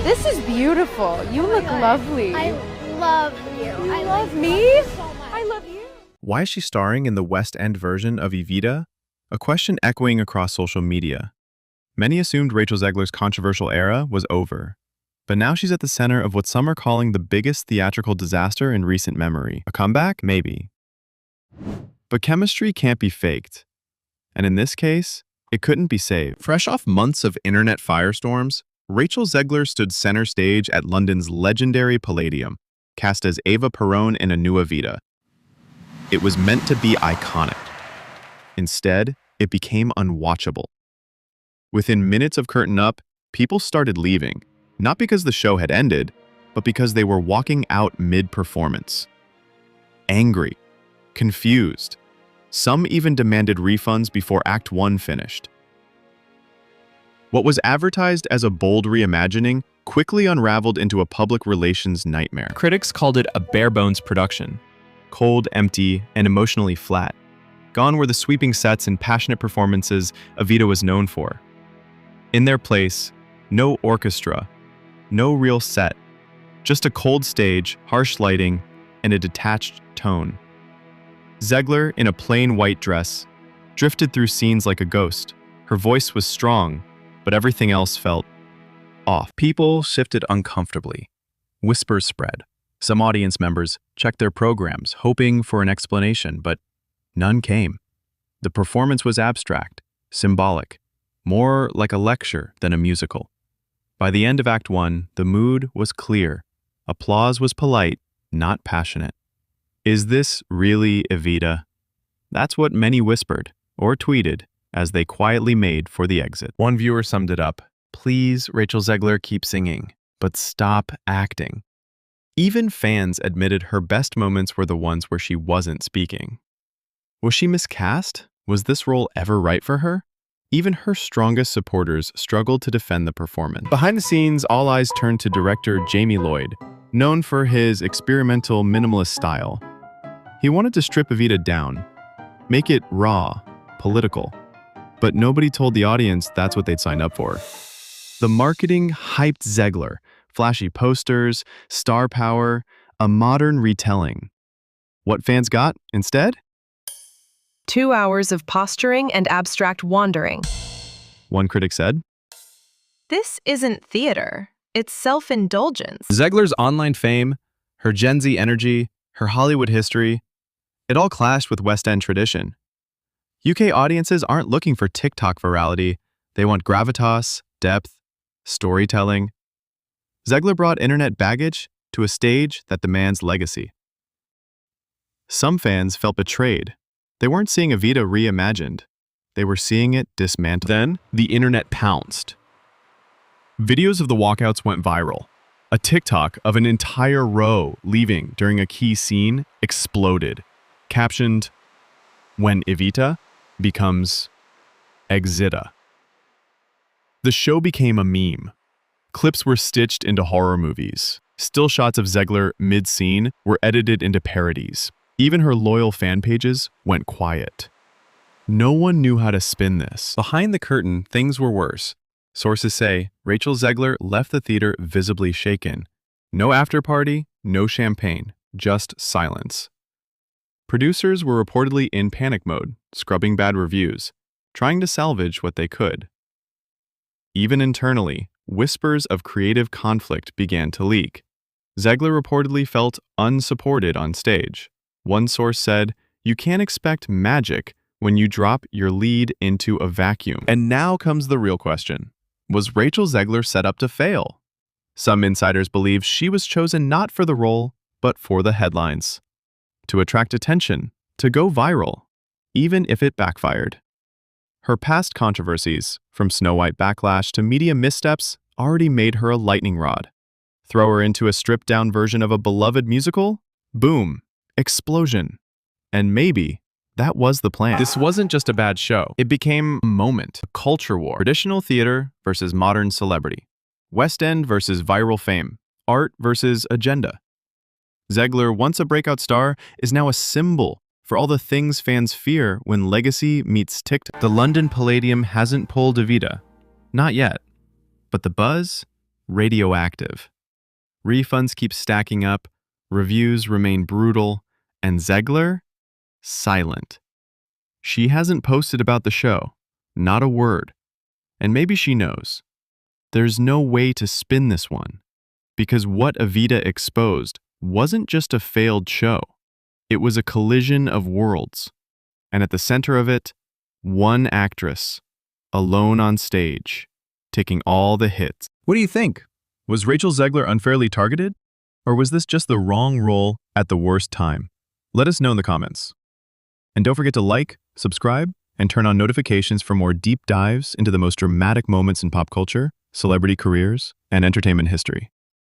This is beautiful. You look lovely. I love you. I love me? I love you. Why is she starring in the West End version of Evita? A question echoing across social media. Many assumed Rachel Zegler's controversial era was over. But now she's at the center of what some are calling the biggest theatrical disaster in recent memory. A comeback? Maybe. But chemistry can't be faked. And in this case, it couldn't be saved. Fresh off months of internet firestorms, Rachel Zegler stood center stage at London's legendary Palladium, cast as Eva Perón in a new Evita. It was meant to be iconic. Instead, it became unwatchable. Within minutes of curtain up, people started leaving, not because the show had ended, but because they were walking out mid-performance. Angry, confused. Some even demanded refunds before Act 1 finished. What was advertised as a bold reimagining quickly unraveled into a public relations nightmare. Critics called it a barebones production. Cold, empty, and emotionally flat. Gone were the sweeping sets and passionate performances Evita was known for. In their place, no orchestra, no real set, just a cold stage, harsh lighting, and a detached tone. Zegler, in a plain white dress, drifted through scenes like a ghost. Her voice was strong, but everything else felt off. People shifted uncomfortably. Whispers spread. Some audience members checked their programs, hoping for an explanation, but none came. The performance was abstract, symbolic, more like a lecture than a musical. By the end of Act 1, the mood was clear. Applause was polite, not passionate. Is this really Evita? That's what many whispered or tweeted as they quietly made for the exit. One viewer summed it up. Please, Rachel Zegler, keep singing, but stop acting. Even fans admitted her best moments were the ones where she wasn't speaking. Was she miscast? Was this role ever right for her? Even her strongest supporters struggled to defend the performance. Behind the scenes, all eyes turned to director Jamie Lloyd, known for his experimental minimalist style. He wanted to strip Evita down, make it raw, political. But nobody told the audience that's what they'd signed up for. The marketing hyped Zegler, flashy posters, star power, a modern retelling. What fans got instead? 2 hours of posturing and abstract wandering. One critic said. This isn't theater, it's self-indulgence. Zegler's online fame, her Gen Z energy, her Hollywood history, it all clashed with West End tradition. UK audiences aren't looking for TikTok virality. They want gravitas, depth, storytelling. Zegler brought internet baggage to a stage that demands legacy. Some fans felt betrayed. They weren't seeing Evita reimagined. They were seeing it dismantled. Then, the internet pounced. Videos of the walkouts went viral. A TikTok of an entire row leaving during a key scene exploded, captioned, "When Evita becomes Exita." The show became a meme. Clips were stitched into horror movies. Still shots of Zegler mid-scene were edited into parodies. Even her loyal fan pages went quiet. No one knew how to spin this. Behind the curtain, things were worse. Sources say Rachel Zegler left the theater visibly shaken. No after-party, no champagne, just silence. Producers were reportedly in panic mode, scrubbing bad reviews, trying to salvage what they could. Even internally, whispers of creative conflict began to leak. Zegler reportedly felt unsupported on stage. One source said, "You can't expect magic when you drop your lead into a vacuum." And now comes the real question. Was Rachel Zegler set up to fail? Some insiders believe she was chosen not for the role, but for the headlines. To attract attention, to go viral, even if it backfired. Her past controversies, from Snow White backlash to media missteps, already made her a lightning rod. Throw her into a stripped-down version of a beloved musical? Boom. Explosion. And maybe that was the plan. This wasn't just a bad show. It became a moment, a culture war. Traditional theater versus modern celebrity. West End versus viral fame. Art versus agenda. Zegler, once a breakout star, is now a symbol for all the things fans fear when legacy meets TikTok. The London Palladium hasn't pulled Evita. Not yet. But the buzz? radioactive. Refunds keep stacking up, reviews remain brutal, and Zegler? Silent. She hasn't posted about the show, not a word. And maybe she knows. There's no way to spin this one, because what Evita exposed wasn't just a failed show. It was a collision of worlds. And at the center of it, one actress, alone on stage, taking all the hits. What do you think? Was Rachel Zegler unfairly targeted? Or was this just the wrong role at the worst time? Let us know in the comments. And don't forget to like, subscribe, and turn on notifications for more deep dives into the most dramatic moments in pop culture, celebrity careers, and entertainment history.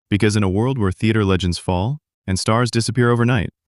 Because in a world where theater legends fall and stars disappear overnight,